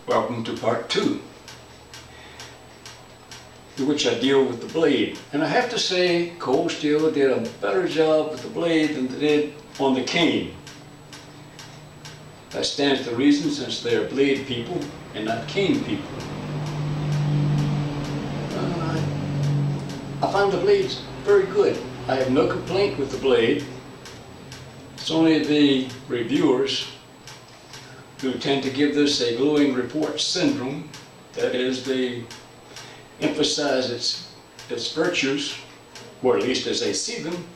Welcome to part 2, in which I deal with the blade. And I have to say, cold steel did a better job with the blade than they did on the cane. That stands to reason since they are blade people and not cane people. I find the blades very good. I have no complaint with the blade. It's only the reviewers who tend to give this a glowing report syndrome. That is, they emphasize its virtues, or at least as they see them,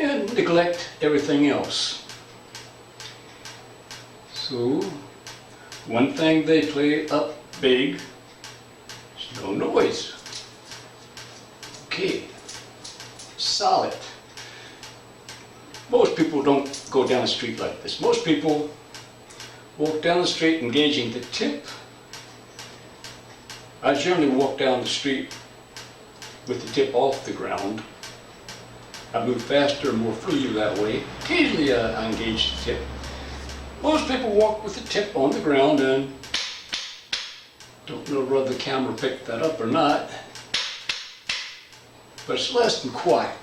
and neglect everything else. So, one thing they play up big is no noise. Okay, solid. Most people don't go down the street like this. Most people walk down the street engaging the tip. I generally walk down the street with the tip off the ground. I move faster and more freely that way. Occasionally I engage the tip. Most people walk with the tip on the ground, and don't know whether the camera picked that up or not, but it's less than quiet.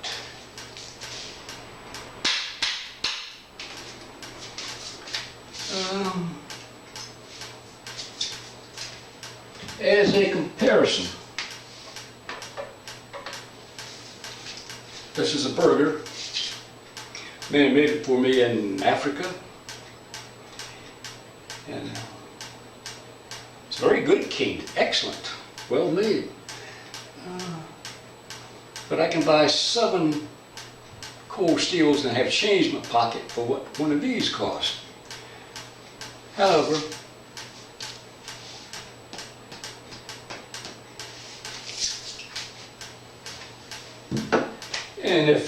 As a comparison, this is a burger. Man made it for me in Africa, and it's very good cane, excellent, well made. But I can buy 7 cold steels and have change in my pocket for what one of these costs. However, and if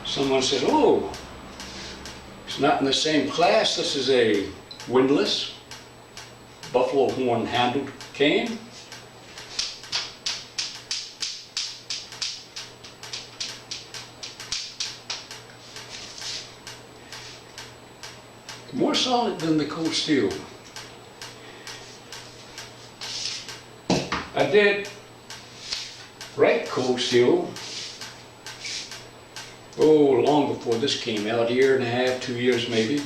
someone says, oh, it's not in the same class, this is a windlass, buffalo horn handled cane. More solid than the cold steel. I did write cold steel, long before this came out, 1.5 2 years maybe,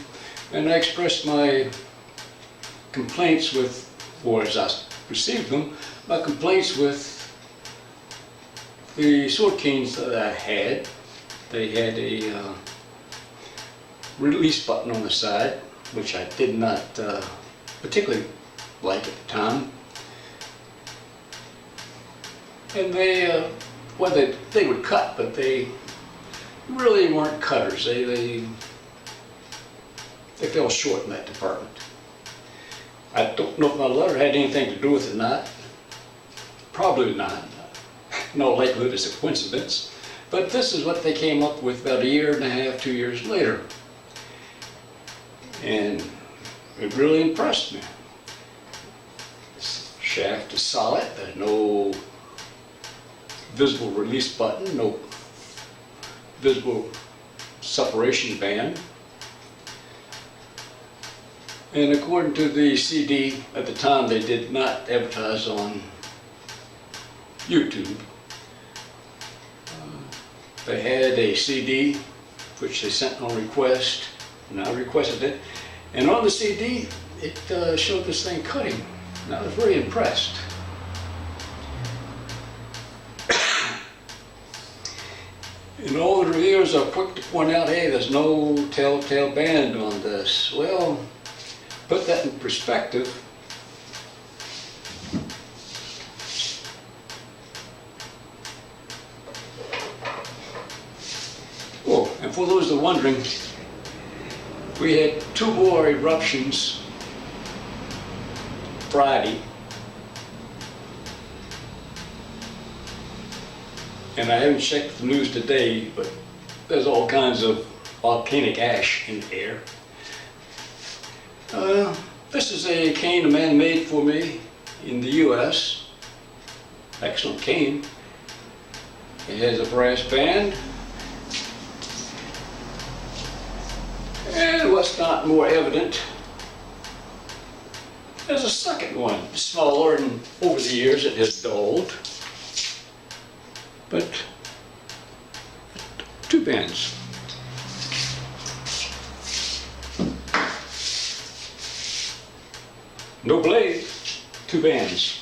and I expressed my complaints with, or as I received them, my complaints with the sword canes that I had. They had a release button on the side, which I did not particularly like at the time. And they, well, they would cut, but they really weren't cutters. They fell short in that department. I don't know if my letter had anything to do with it or not. Probably not. No likelihood it's a coincidence. But this is what they came up with about 1.5 2 years later. And it really impressed me. This shaft is solid. There's no visible release button, no visible separation band. And according to the CD, at the time they did not advertise on YouTube. They had a CD which they sent on request, and I requested it. And on the CD, it showed this thing cutting, and I was very impressed. And all the reviewers are quick to point out, hey, there's no telltale band on this. Well, put that in perspective. Oh, and for those that are wondering, we had 2 more eruptions Friday. And I haven't checked the news today, but there's all kinds of volcanic ash in the air. This is a cane a man made for me in the US. Excellent cane. It has a brass band. And what's not more evident, there's a second one, smaller, and over the years it has dulled, but 2 bends. No blade, 2 bands.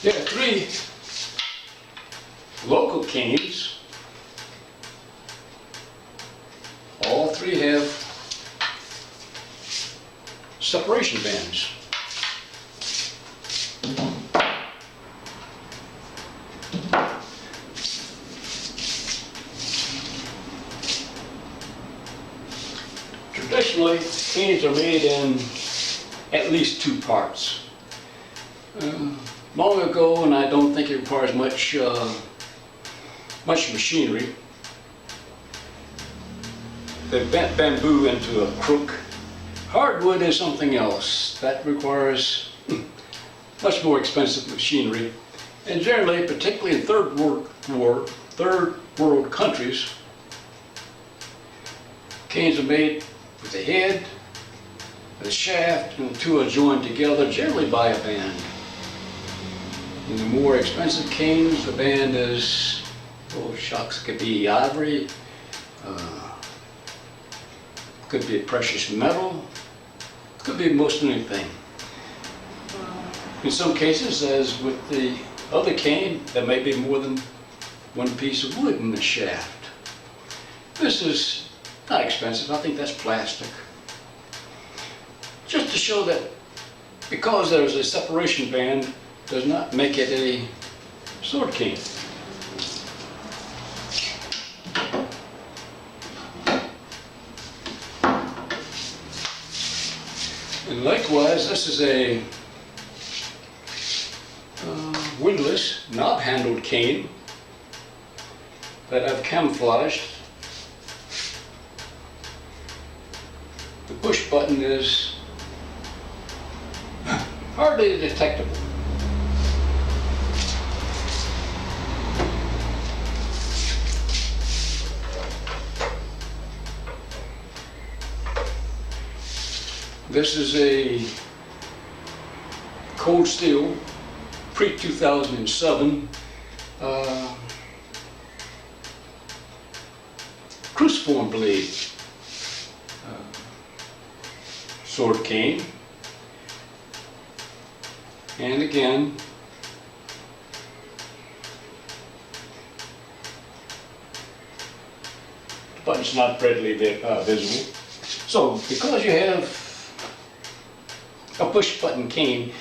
There are 3 local canes. All 3 have separation bands. Traditionally, canes are made in at least 2 parts. Long ago, and I don't think it requires much machinery, they bent bamboo into a crook. Hardwood is something else that requires much more expensive machinery, and generally, particularly in third world countries, canes are made with the head, the shaft, and the 2 are joined together, generally by a band. In the more expensive canes, the band is, oh shucks, could be ivory, could be precious metal, could be most anything. In some cases, as with the other cane, there may be more than 1 piece of wood in the shaft. This is not expensive, I think that's plastic. Just to show that because there's a separation band does not make it a sword cane. And likewise, this is a windlass, knob-handled cane that I've camouflaged. The push button is hardly detectable. This is a cold steel, pre-2007 cruciform blade sword cane. And again, the button's not readily visible. So because you have a push button cane,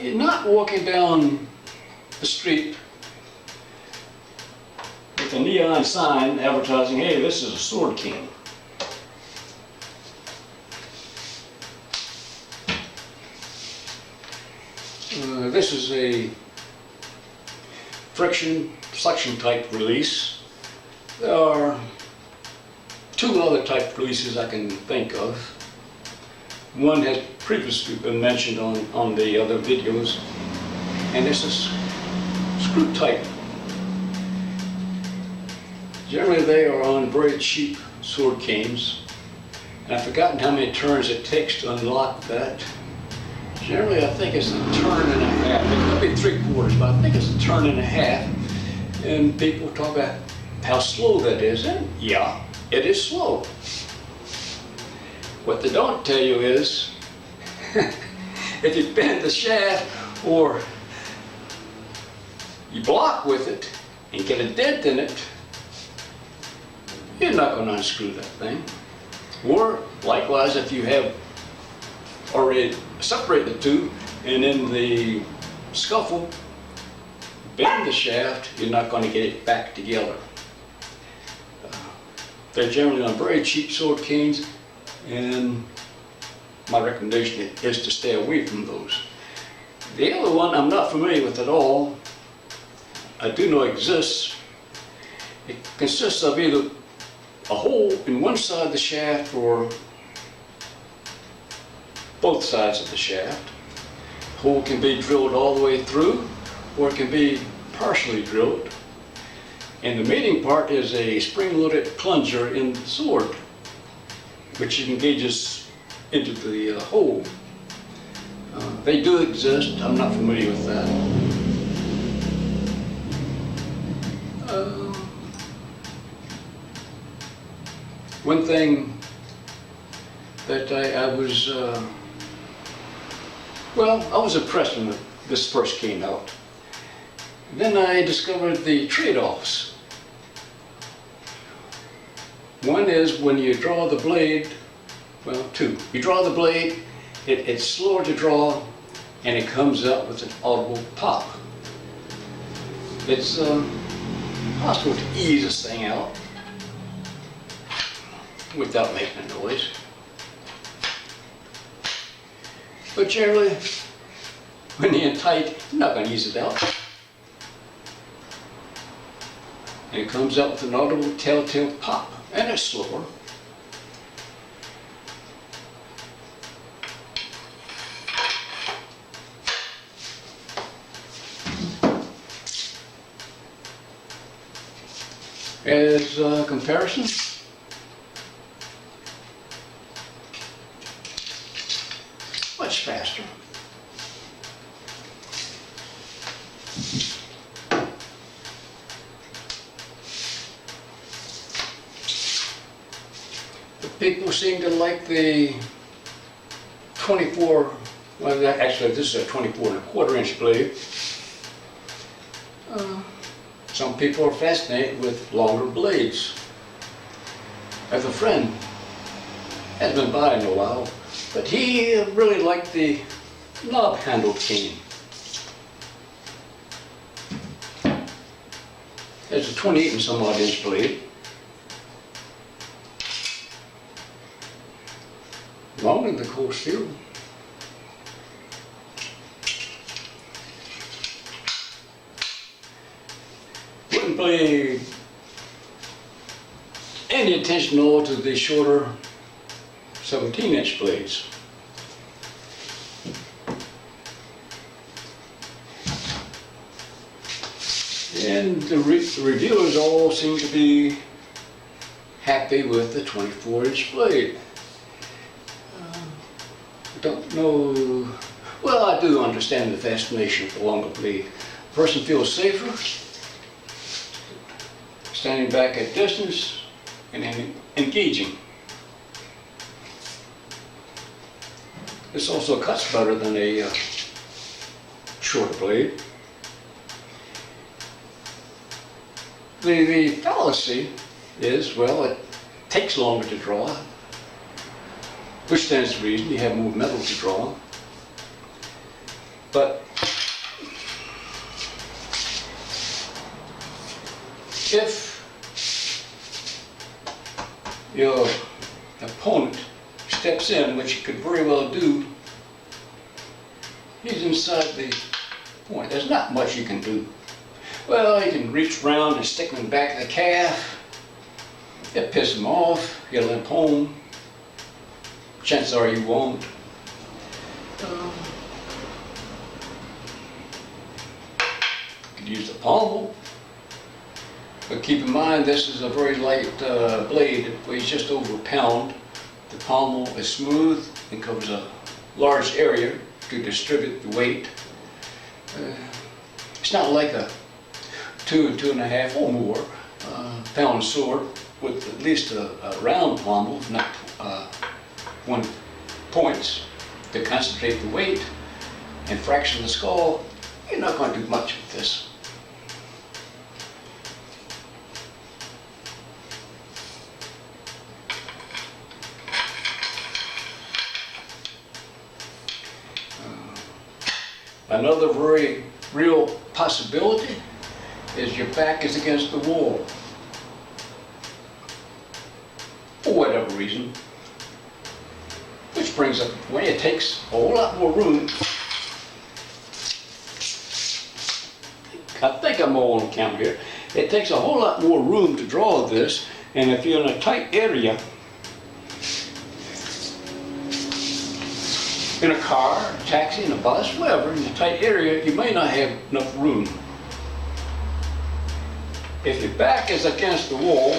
you're not walking down the street with a neon sign advertising, hey, this is a sword cane. This is a friction suction type release. There are 2 other type releases I can think of. One has previously been mentioned on the other videos, and this is screw type. Generally they are on very cheap sword canes, and I've forgotten how many turns it takes to unlock that. Generally I think it's a turn and a half. It could be 3/4, but I think it's a turn and a half. And people talk about how slow that is, and yeah, it is slow. What they don't tell you is, if you bend the shaft or you block with it and get a dent in it, you're not going to unscrew that thing. Or likewise, if you have already separated the 2 and in the scuffle bend the shaft, you're not going to get it back together. They're generally on very cheap sword canes, and my recommendation is to stay away from those. The other one I'm not familiar with at all. I do know exists. It consists of either a hole in one side of the shaft or both sides of the shaft. The hole can be drilled all the way through, or it can be partially drilled. And the mating part is a spring-loaded plunger in the sword, which engages into the hole. They do exist. I'm not familiar with that. One thing that I was, I was impressed when this first came out. Then I discovered the trade-offs. One is when you draw the blade, well, two. You draw the blade, it's slower to draw, and it comes out with an audible pop. It's possible to ease this thing out without making a noise. But generally, when you're in tight, you're not going to ease it out. And it comes out with an audible telltale pop, and it's slower. As a comparison, much faster. People seem to like the 24, well actually this is a 24¼ inch blade. Some people are fascinated with longer blades. I have a friend, hasn't been by in a while, but he really liked the knob handled cane. It's a 28 and some odd inch blade. Longer than the cold steel. Wouldn't pay any attention at all to the shorter 17-inch blades. And the reviewers all seem to be happy with the 24-inch blade. Don't know, well, I do understand the fascination with the longer blade. A person feels safer standing back at distance and engaging. This also cuts better than a shorter blade. The fallacy is, well, it takes longer to draw, which stands to reason you have more metal to draw. But if your opponent steps in, which he could very well do, he's inside the point. There's not much you can do. Well, you can reach around and stick him in the back of the calf. It pisses him off. He'll limp home. Chances are you won't. You could use the pommel, but keep in mind this is a very light blade. It weighs just over a pound. The pommel is smooth and covers a large area to distribute the weight. It's not like a 2 to 2.5 or more pound sword with at least a round pommel, if not 1 points to concentrate the weight and fraction the skull. You're not going to do much with this. Another very real possibility is your back is against the wall. For whatever reason. Which brings up the point, it takes a whole lot more room. I think I'm all on camera here. It takes a whole lot more room to draw this, and if you're in a tight area, in a car, a taxi, in a bus, wherever, in a tight area, you may not have enough room. If your back is against the wall,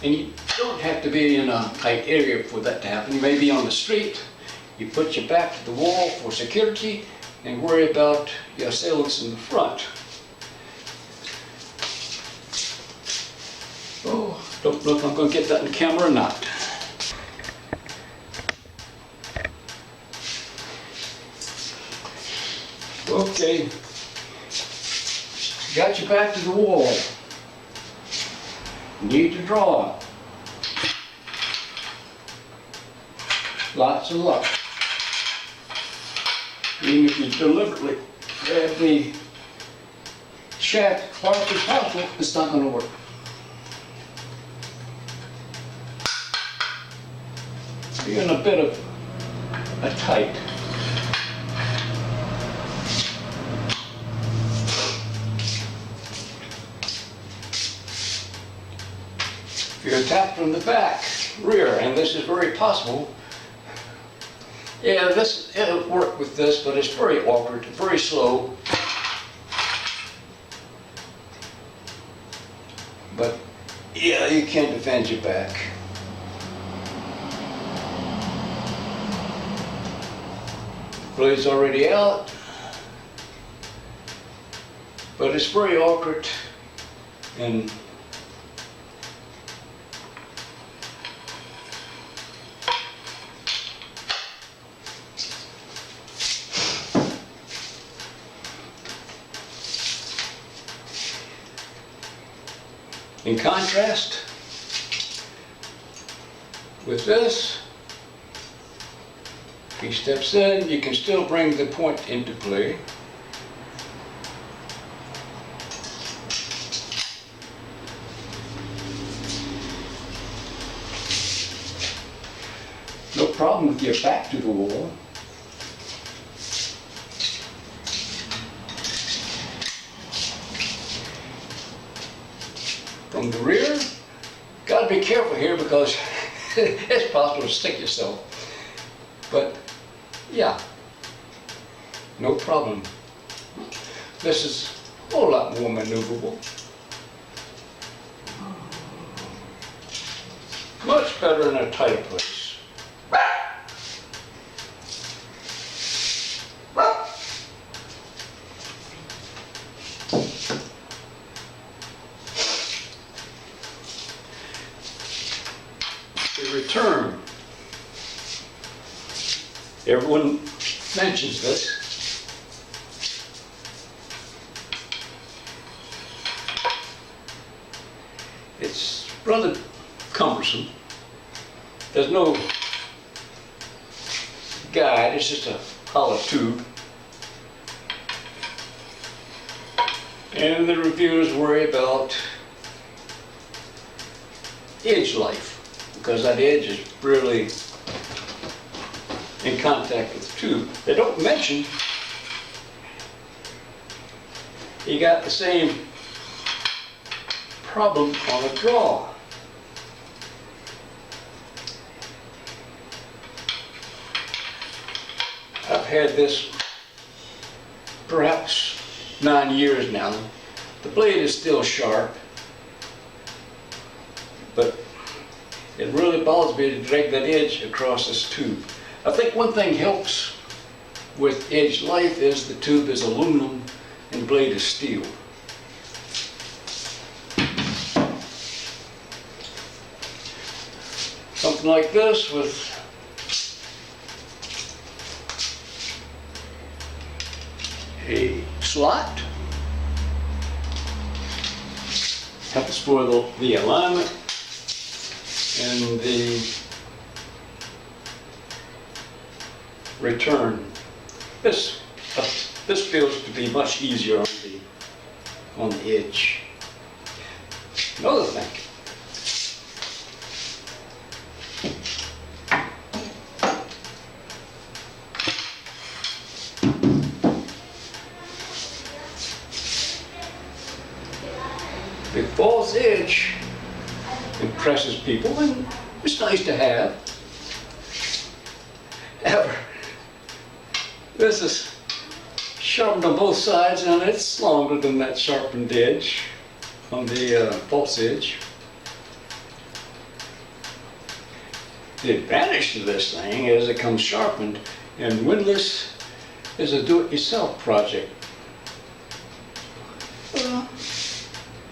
and you don't have to be in a tight area for that to happen, you may be on the street, you put your back to the wall for security and worry about your assailants in the front. Oh, don't know if I'm going to get that in camera or not. Okay, got your back to the wall. Need to draw. Lots of luck. Even if you deliberately grab the shaft as far as possible, it's not going to work. You're in a bit of a tight. If you're attacked from the back, rear, and this is very possible. Yeah, it'll work with this, but it's very awkward, very slow. But yeah, you can't defend your back. Blade's already out, but it's very awkward and in contrast with this, if he steps in, you can still bring the point into play. No problem with your back to the wall. From the rear, gotta be careful here because it's possible to stick yourself. But yeah, no problem. This is a whole lot more maneuverable. Much better in a tighter place. The return. Everyone mentions this. It's rather cumbersome. There's no guide, it's just a hollow tube. And the reviewers worry about edge life, because that edge is really in contact with the tube. They don't mention you got the same problem on a draw. I've had this perhaps 9 years now. The blade is still sharp, but it really bothers me to drag that edge across this tube. I think one thing helps with edge life is the tube is aluminum and the blade is steel. Something like this with a slot helps for the alignment and the return. This feels to be much easier on the edge. Another thing. The false edge impresses people, and it's nice to have. However, This is sharpened on both sides, and it's longer than that sharpened edge on the false edge. The advantage to this thing is it comes sharpened, and windlass is a do-it-yourself project.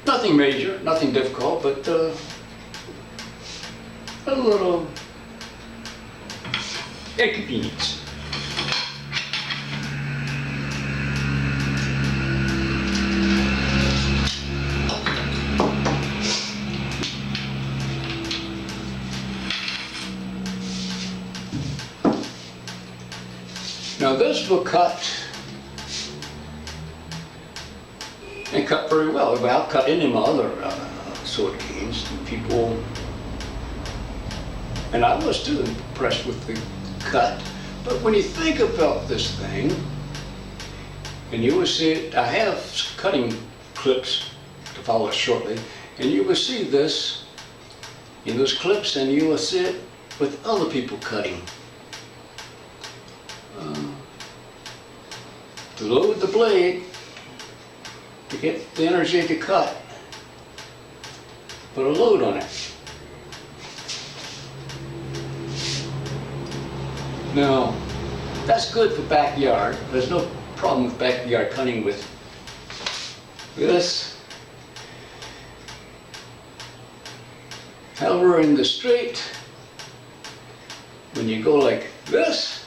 Nothing major, nothing difficult, but a little inconvenience. Now this will cut, and cut very well. I've cut any of my other sword canes. People, and I was too impressed with the cut. But when you think about this thing, and you will see it, I have cutting clips to follow shortly, and you will see this in those clips, and you will see it with other people cutting. To load the blade, to get the energy to cut, put a load on it. Now, that's good for backyard. There's no problem with backyard cutting with this. However, in the street, when you go like this,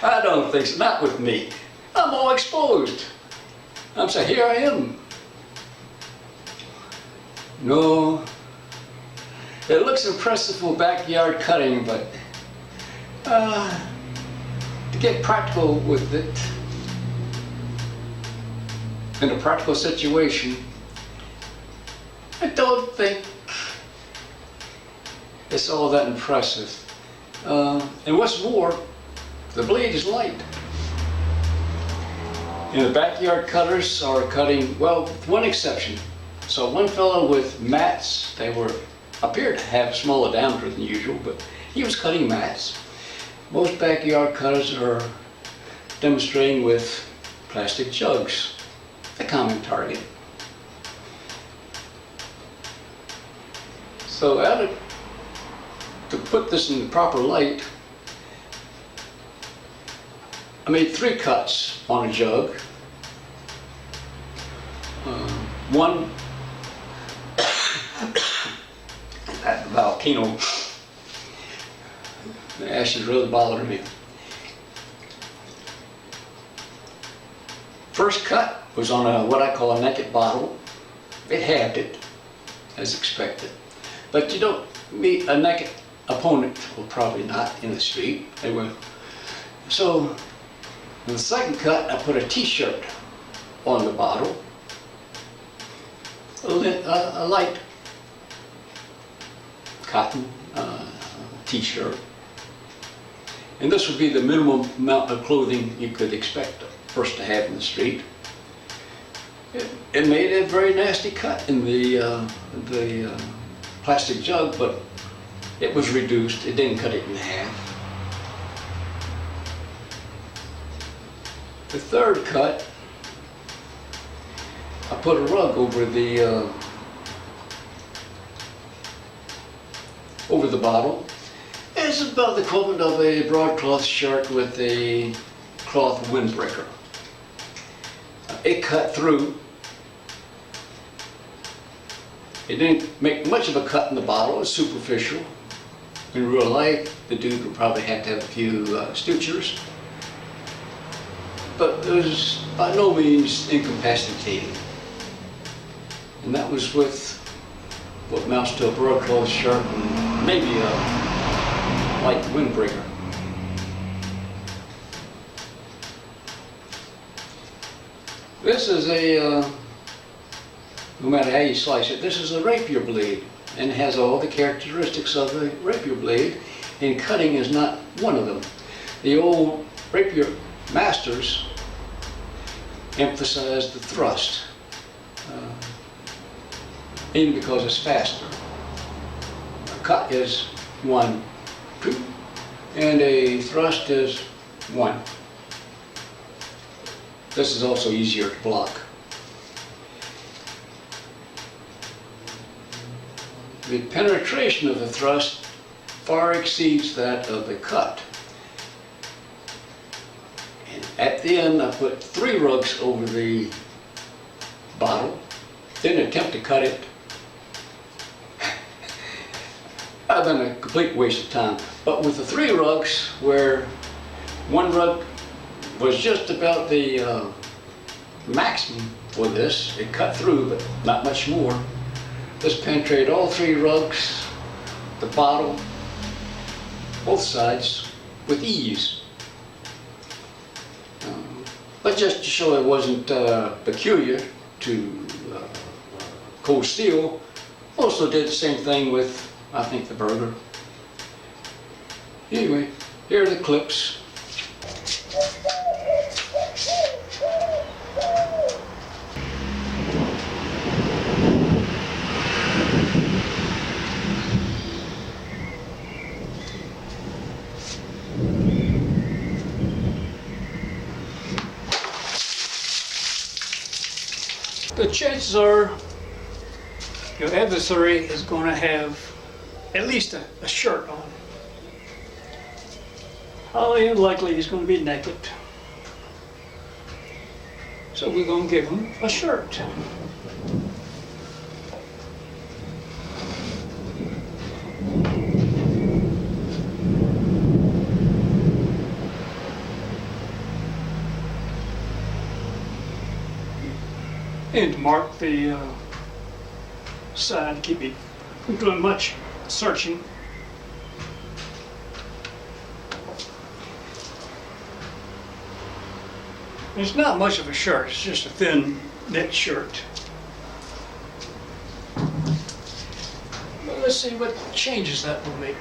I don't think so, not with me. I'm all exposed. I'm saying, here I am. No, it looks impressive for backyard cutting, but to get practical with it, in a practical situation, I don't think it's all that impressive. And what's more, the blade is light. And the backyard cutters are cutting, well, with one exception. So one fellow with mats, they appeared to have smaller diameter than usual, but he was cutting mats. Most backyard cutters are demonstrating with plastic jugs, a common target. So to put this in the proper light, I made 3 cuts on a jug. One at the volcano. The ashes really bothered me. First cut was on what I call a naked bottle. It halved it, as expected. But you don't meet a naked opponent, well, probably not in the street. They were. So in the second cut, I put a t-shirt on the bottle, a light cotton t-shirt. And this would be the minimum amount of clothing you could expect a person to have in the street. It made a very nasty cut in the plastic jug, but it was reduced. It didn't cut it in half. The third cut, I put a rug over the bottle. It's about the equivalent of a broadcloth shirt with a cloth windbreaker. It cut through. It didn't make much of a cut in the bottle. It was superficial. In real life, the dude would probably have to have a few sutures. But it was by no means incapacitating. And that was with what amounts to a broadcloth shirt and maybe a light windbreaker. This is no matter how you slice it, this is a rapier blade, and it has all the characteristics of a rapier blade, and cutting is not one of them. The old rapier masters emphasized the thrust, even because it's faster. A cut is 1, 2, and a thrust is 1. This is also easier to block. The penetration of the thrust far exceeds that of the cut. And at the end, I put 3 rugs over the bottle, didn't attempt to cut it. I've done a complete waste of time. But with the 3 rugs, where 1 rug was just about the maximum for this, it cut through, but not much more. This penetrated all 3 rugs, the bottle, both sides, with ease. But just to show it wasn't peculiar to cold steel, also did the same thing with, I think, the burger. Anyway, here are the clips. The chances are your adversary is going to have at least a shirt on. Highly unlikely he's going to be naked. So we're going to give him a shirt. And to mark the side, keep it from doing much searching. It's not much of a shirt, it's just a thin knit shirt. But let's see what changes that will make.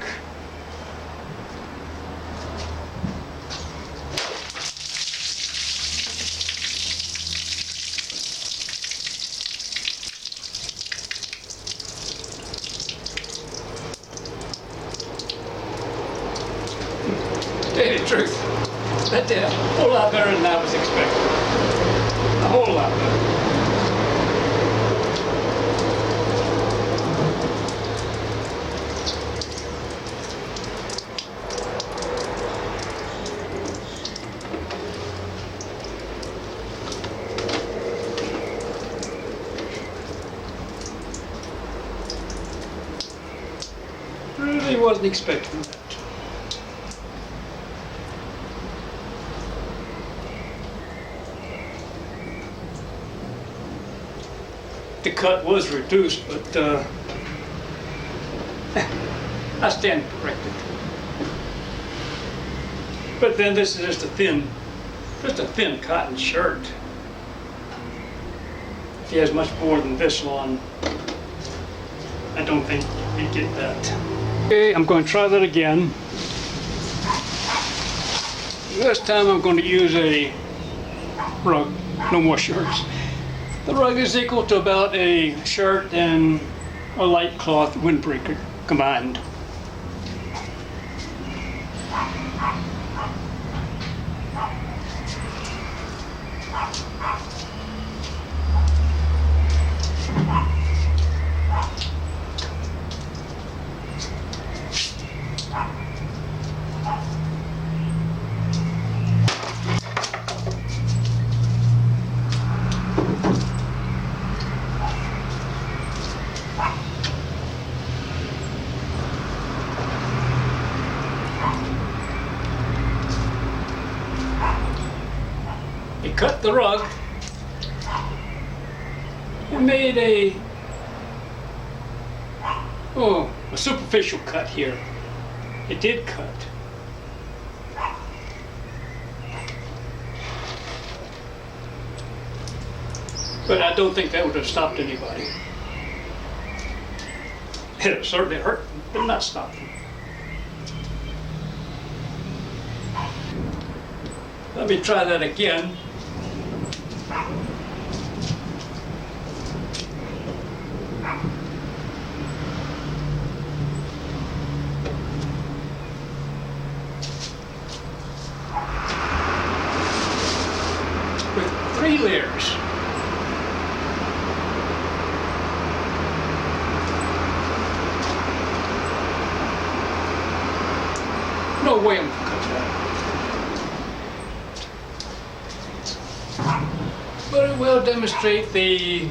Tell you the truth, that did a whole lot better than I was expecting. A whole lot better. Really wasn't expecting that. The cut was reduced, but I stand corrected. But then this is just a thin cotton shirt. If he has much more than this on, I don't think he'd get that. Okay, I'm going to try that again. This time I'm going to use a rug, no more shirts. The rug is equal to about a shirt and a light cloth windbreaker combined. He cut the rug and made a superficial cut here. It did cut. But I don't think that would have stopped anybody. It certainly hurt them, but not stopped them. Let me try that again. way I'm gonna cut that. But it will demonstrate the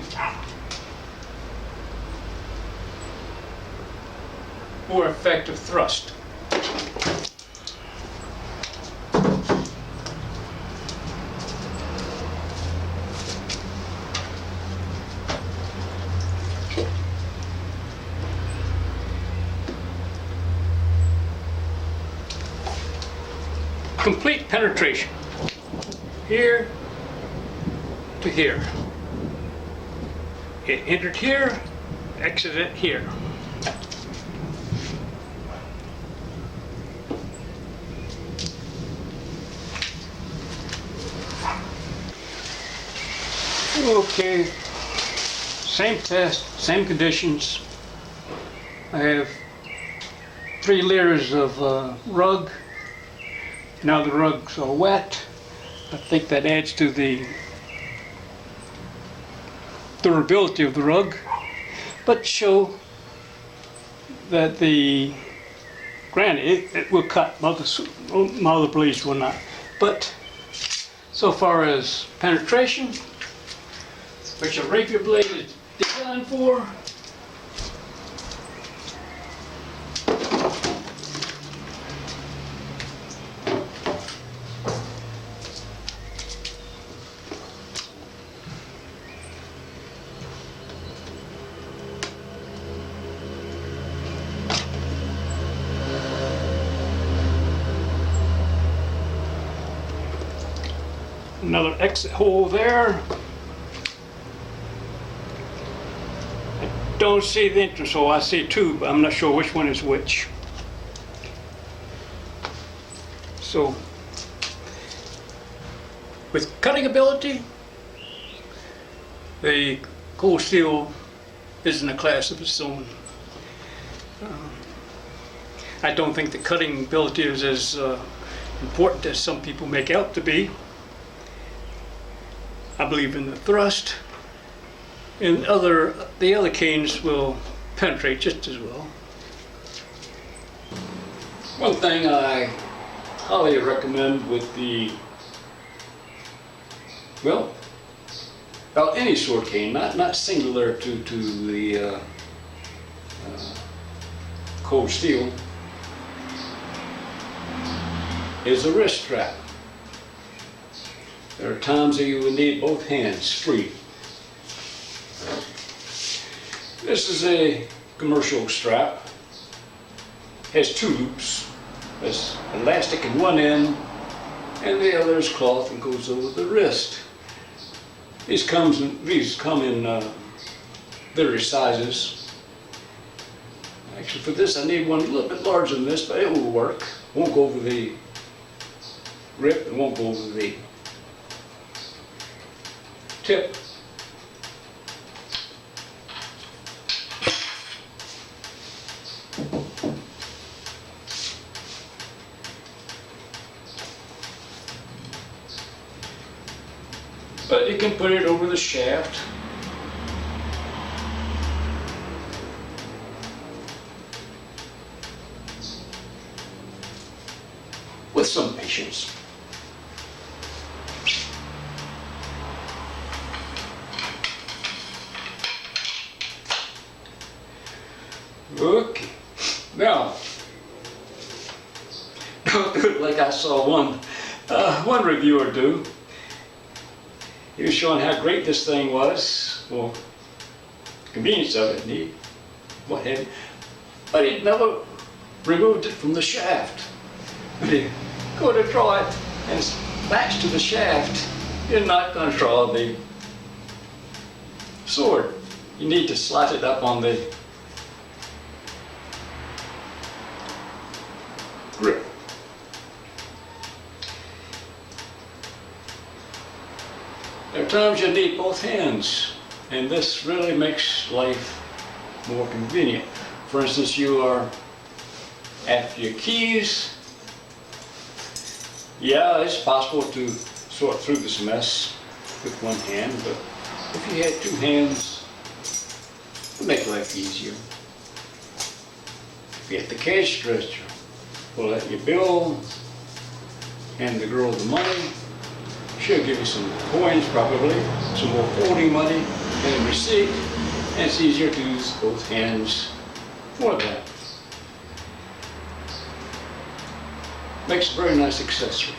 more effective thrust. Complete penetration, here to here. It entered here, exited here. Okay, same test, same conditions. I have 3 layers of rug. Now the rugs are wet. I think that adds to the durability of the rug, but show that the, granted, it will cut, other blades will not. But so far as penetration, which a rapier blade is designed for, another exit hole there. I don't see the entrance hole, I see 2, but I'm not sure which one is which. So, with cutting ability, the cold steel is in a class of its own. I don't think the cutting ability is as important as some people make out to be. I believe in the thrust, and the other canes will penetrate just as well. One thing I highly recommend with the, well, about any sword cane, not singular to the cold steel, is a wrist strap. There are times that you will need both hands free. This is a commercial strap. Has 2 loops. There's elastic in one end, and the other is cloth and goes over the wrist. These come in various sizes. Actually, for this, I need one a little bit larger than this, but it will work. Won't go over the grip and won't go over the tip. But you can put it over the shaft. With some patience. Okay, now, don't do it like I saw one reviewer do. He was showing how great this thing was, well, convenience of it, neat, what have you, but he never removed it from the shaft. When you go to draw it and it's latched to the shaft, you're not going to draw the sword. You need to slide it up on the grip. There are times you need both hands, and this really makes life more convenient. For instance, you are after your keys. Yeah, it's possible to sort through this mess with one hand, but if you had 2 hands, it would make life easier. If you had the cash register, pull out your bill, hand the girl the money. She'll give you some coins probably, some more folding money, and a receipt, and it's easier to use both hands for that. Makes a very nice accessory.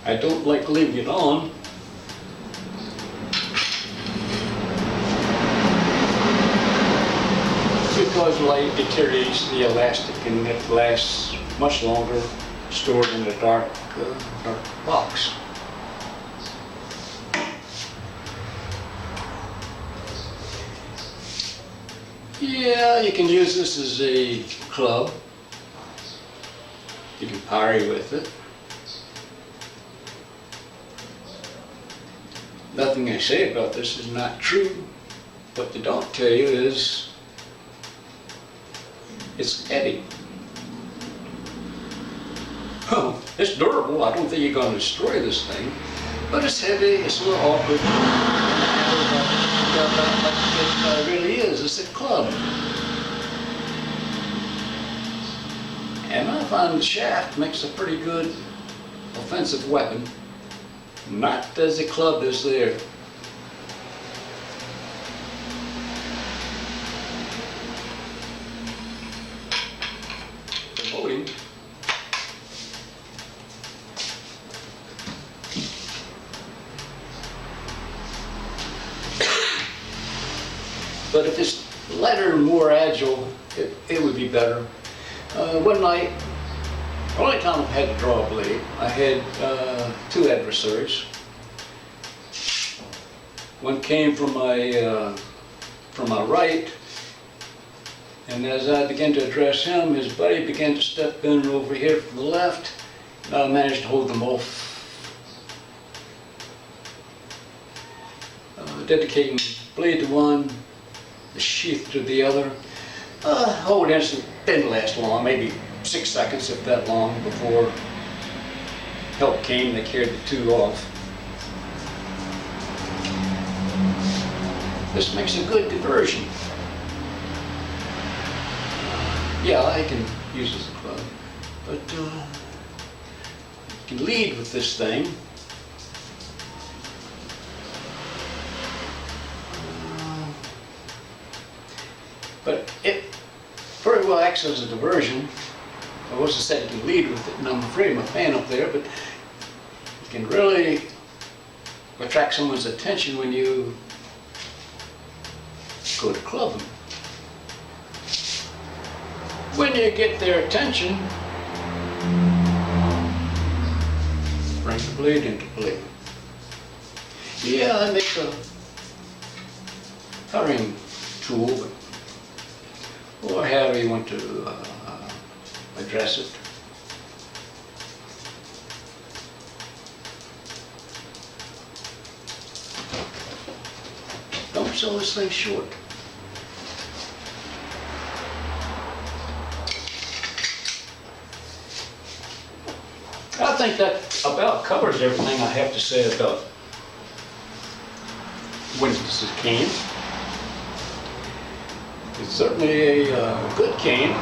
I don't like leaving it on. Because light deteriorates the elastic and it lasts much longer stored in a dark box. Yeah, you can use this as a club. You can parry with it. Nothing I say about this is not true. What they don't tell you is it's heavy. Oh, it's durable. I don't think you're going to destroy this thing. But it's heavy. It's a little awkward. Like it really is. It's a club. And I find the shaft makes a pretty good offensive weapon. Not as a club is there. Promoting. But if it's lighter and more agile, it would be better. One night, the only time I had to draw a blade, I had two adversaries. One came from my right, and as I began to address him, his buddy began to step in over here from the left, and I managed to hold them off. Dedicating the blade to one, the sheath to the other. Whole incident didn't last long, maybe 6 seconds, if that long, before help came. They carried the two off. This makes a good diversion. Yeah, I can use it as a club, but you can lead with this thing. But it very well acts as a diversion. I wasn't said you can lead with it, and I'm afraid of my fan up there, but you can really attract someone's attention when you go to club them. When you get their attention, bring the blade into play. Yeah, I make a cutting tool, or however you want to address it. Don't sell this thing short. I think that about covers everything I have to say about Winston's cane. It's certainly a good cane.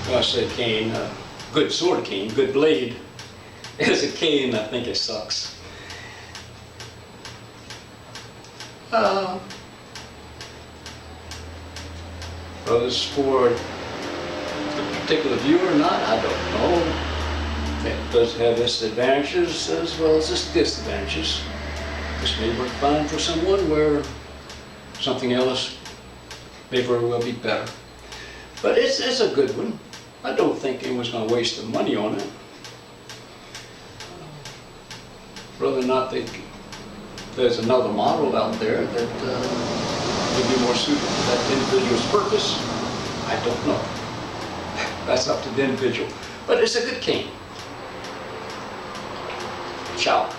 When I say cane, good sword cane, good blade. As a cane, I think it sucks. As for the particular viewer or not, I don't know. It does have its advantages as well as its disadvantages. This may work fine for someone where something else may very well be better. But it's a good one. I don't think anyone's going to waste their money on it. Whether or not there's another model out there that would be more suited to that individual's purpose, I don't know. That's up to the individual. But it's a good cane. CHAO.